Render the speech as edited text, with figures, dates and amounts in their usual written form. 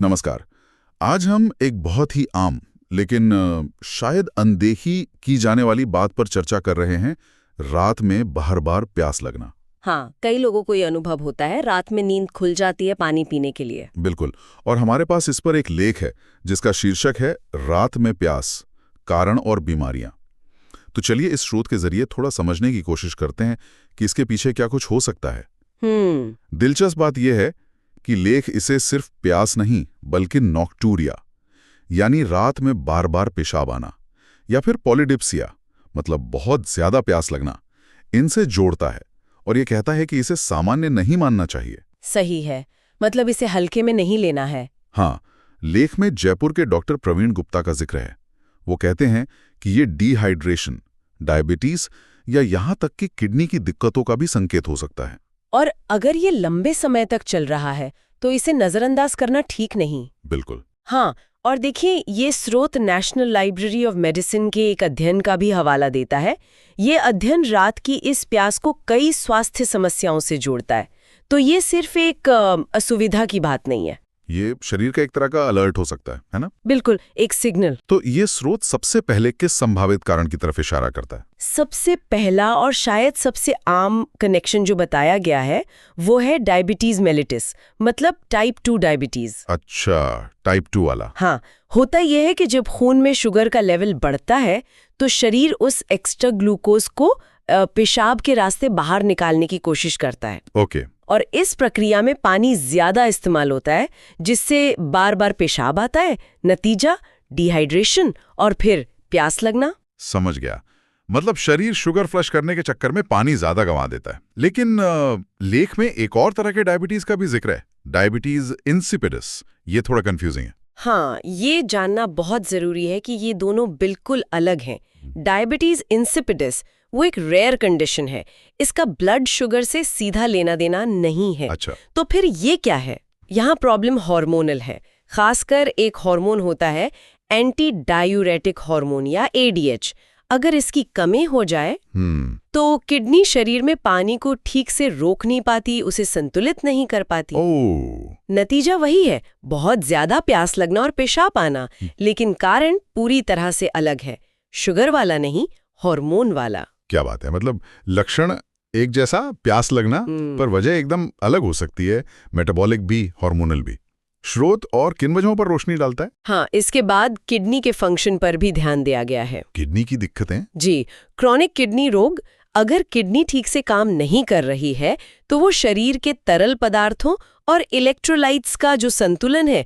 नमस्कार। आज हम एक बहुत ही आम लेकिन शायद अनदेखी की जाने वाली बात पर चर्चा कर रहे हैं, रात में बार-बार प्यास लगना। हाँ, कई लोगों को ये अनुभव होता है, रात में नींद खुल जाती है पानी पीने के लिए। बिल्कुल। और हमारे पास इस पर एक लेख है जिसका शीर्षक है रात में प्यास, कारण और बीमारियां। तो चलिए इस स्रोत के जरिए थोड़ा समझने की कोशिश करते हैं कि इसके पीछे क्या कुछ हो सकता है। दिलचस्प बात यह है कि लेख इसे सिर्फ प्यास नहीं बल्कि नॉक्टूरिया यानी रात में बार बार पेशाब आना या फिर पॉलीडिप्सिया मतलब बहुत ज्यादा प्यास लगना, इनसे जोड़ता है और ये कहता है कि इसे सामान्य नहीं मानना चाहिए। सही है, मतलब इसे हल्के में नहीं लेना है। हाँ, लेख में जयपुर के डॉक्टर प्रवीण गुप्ता का जिक्र है। वो कहते हैं कि ये डिहाइड्रेशन, डायबिटीज या यहां तक कि किडनी की दिक्कतों का भी संकेत हो सकता है। और अगर ये लंबे समय तक चल रहा है तो इसे नजरअंदाज करना ठीक नहीं। बिल्कुल। हाँ, और देखिए ये स्रोत नेशनल लाइब्रेरी ऑफ मेडिसिन के एक अध्ययन का भी हवाला देता है। ये अध्ययन रात की इस प्यास को कई स्वास्थ्य समस्याओं से जोड़ता है। तो ये सिर्फ एक असुविधा की बात नहीं है, ये शरीर का एक तरह का अलर्ट हो सकता है ना? बिल्कुल एक सिग्नल। तो ये स्रोत सबसे पहले किस संभावित कारण की तरफ इशारा करता है? सबसे पहला और शायद सबसे आम कनेक्शन जो बताया गया है वो है डायबिटीज मेलिटिस, मतलब टाइप 2 डायबिटीज। अच्छा, टाइप 2 वाला। हाँ, होता यह है कि जब खून में शुगर का लेवल बढ़ता है तो शरीर उस एक्स्ट्रा ग्लूकोज को पेशाब के रास्ते बाहर निकालने की कोशिश करता है। ओके। और इस प्रक्रिया में पानी ज्यादा इस्तेमाल होता है जिससे बार बार पेशाब आता है। नतीजा डिहाइड्रेशन और फिर प्यास लगना। समझ गया। मतलब शरीर शुगर फ्लश करने के चक्कर में पानी ज्यादा गंवा देता है। लेकिन लेख में एक और तरह के डायबिटीज का भी जिक्र है, डायबिटीज इंसिपिडस। ये थोड़ा कंफ्यूजिंग है। हाँ, ये जानना बहुत जरूरी है कि ये दोनों बिल्कुल अलग हैं। डायबिटीज इंसिपिडस वो एक रेयर कंडीशन है, इसका ब्लड शुगर से सीधा लेना देना नहीं है। अच्छा। तो फिर ये क्या है? यहाँ प्रॉब्लम हार्मोनल है। खासकर एक हार्मोन होता है एंटी डायूरेटिक हार्मोन या ADH। अगर इसकी कमी हो जाए तो किडनी शरीर में पानी को ठीक से रोक नहीं पाती, उसे संतुलित नहीं कर पाती। नतीजा वही है, बहुत ज्यादा प्यास लगना और पेशाब आना, लेकिन कारण पूरी तरह से अलग है, शुगर वाला नहीं, हार्मोन वाला। क्या बात है, मतलब लक्षण एक जैसा, प्यास लगना, पर वजह एकदम अलग हो सकती है, मेटाबॉलिक भी हार्मोनल भी। स्रोत और किन वजहों पर रोशनी डालता है? हाँ, इसके बाद किडनी के फंक्शन पर भी ध्यान दिया गया है। किडनी की दिक्कतें? जी, क्रॉनिक किडनी रोग। अगर किडनी ठीक से काम नहीं कर रही है तो वो शरीर के तरल पदार्थों और इलेक्ट्रोलाइट्स का जो संतुलन है